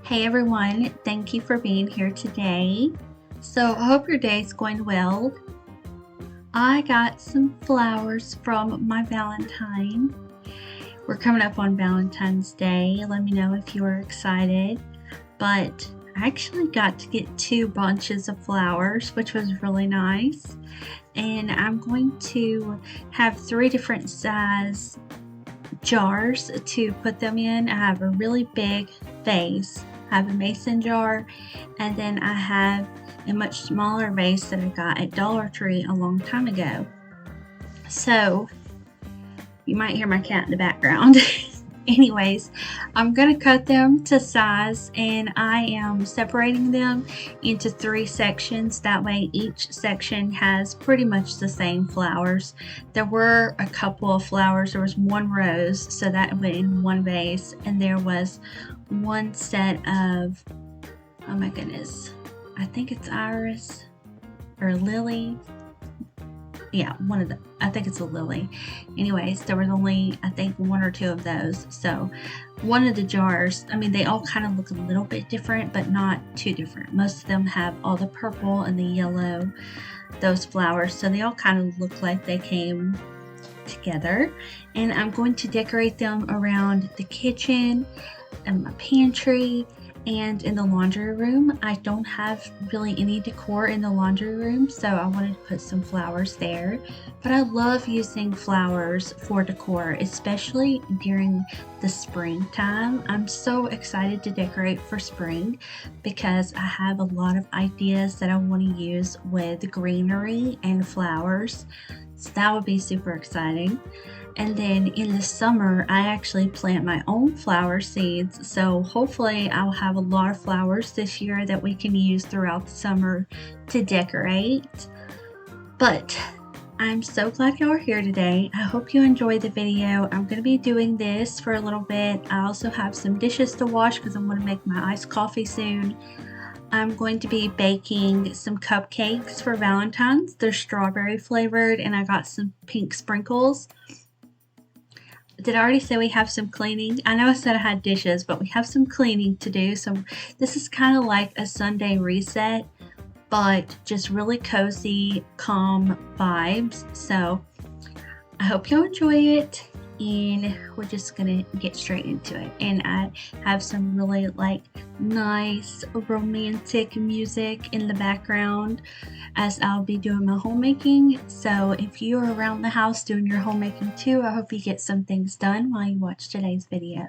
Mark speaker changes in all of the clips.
Speaker 1: Hey everyone, thank you for being here today. So, I hope your day's going well. I got some flowers from my Valentine. We're coming up on Valentine's Day. Let me know if you're excited. But I actually got to get two bunches of flowers, which was really nice. And I'm going to have three different size jars to put them in. I have a really big vase. I have a mason jar, and then I have a much smaller vase that I got at Dollar Tree a long time ago. So you might hear my cat in the background. Anyways, I'm going to cut them to size and I am separating them into three sections. That way each section has pretty much the same flowers. There were a couple of flowers. There was one rose, so that went in one vase, and there was one set of, oh my goodness, I think it's iris or lily. Yeah, one of the, I think it's a lily. Anyways, there was only, I think, one or two of those. So one of the jars, I mean, they all kind of look a little bit different, but not too different. Most of them have all the purple and the yellow, those flowers. So they all kind of look like they came together. And I'm going to decorate them around the kitchen and my pantry and in the laundry room. I don't have really any decor in the laundry room, so I wanted to put some flowers there. But I love using flowers for decor, especially during the springtime. I'm so excited to decorate for spring because I have a lot of ideas that I want to use with greenery and flowers. So that would be super exciting. And then in the summer, I actually plant my own flower seeds. So hopefully I'll have a lot of flowers this year that we can use throughout the summer to decorate. But I'm so glad y'all are here today. I hope you enjoyed the video. I'm going to be doing this for a little bit. I also have some dishes to wash because I'm going to make my iced coffee soon. I'm going to be baking some cupcakes for Valentine's. They're strawberry flavored and I got some pink sprinkles. Did I already say we have some cleaning? I know I said I had dishes, but we have some cleaning to do. So this is kind of like a Sunday reset, but just really cozy, calm vibes. So I hope you'll enjoy it, and we're just gonna get straight into it. And I have some really nice romantic music in the background as I'll be doing my homemaking. So if you're around the house doing your homemaking too, I hope you get some things done while you watch today's video.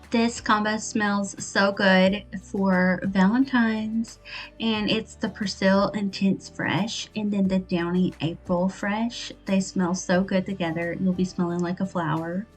Speaker 1: This combo smells so good for Valentine's, and it's the Persil Intense Fresh and then the Downy April Fresh. They smell so good together. You'll be smelling like a flower.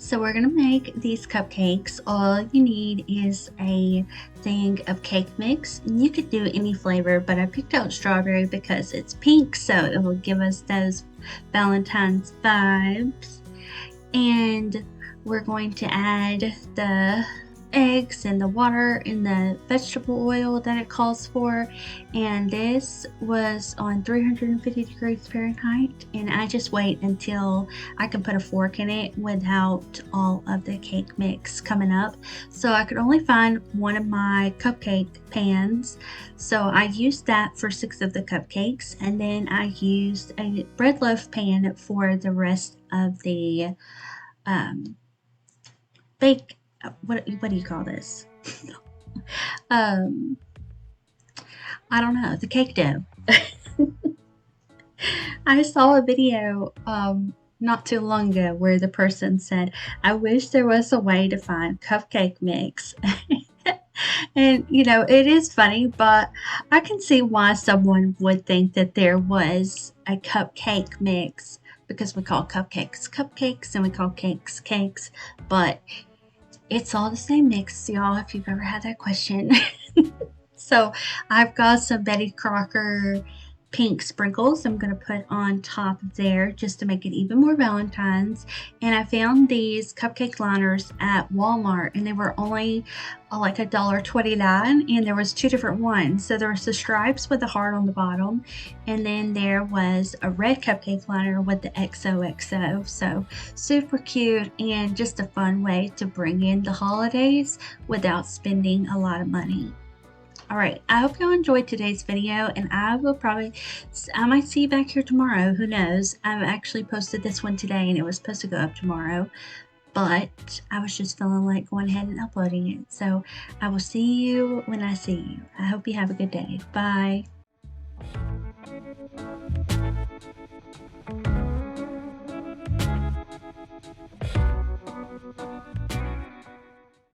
Speaker 1: So we're gonna make these cupcakes. All you need is a thing of cake mix. You could do any flavor, but I picked out strawberry because it's pink, so it will give us those Valentine's vibes. And we're going to add the eggs and the water and the vegetable oil that it calls for, and this was on 350 degrees Fahrenheit, and I just wait until I can put a fork in it without all of the cake mix coming up. So I could only find one of my cupcake pans, so I used that for 6 of the cupcakes, and then I used a bread loaf pan for the rest of the um, bake. What do you call this? um, I don't know, the cake dough. I saw a video not too long ago where the person said, I wish there was a way to find cupcake mix. And it is funny, but I can see why someone would think that there was a cupcake mix, because we call cupcakes cupcakes and we call cakes cakes, but it's all the same mix, y'all, if you've ever had that question. So I've got some Betty Crocker pink sprinkles I'm going to put on top of there just to make it even more Valentine's. And I found these cupcake liners at Walmart, and they were only like $1.29, and there was two different ones. So there was the stripes with the heart on the bottom, and then there was a red cupcake liner with the XOXO. So super cute and just a fun way to bring in the holidays without spending a lot of money. All right, I hope you enjoyed today's video, and I might see you back here tomorrow. Who knows? I've actually posted this one today, and it was supposed to go up tomorrow, but I was just feeling like going ahead and uploading it. So I will see you when I see you. I hope you have a good day. Bye.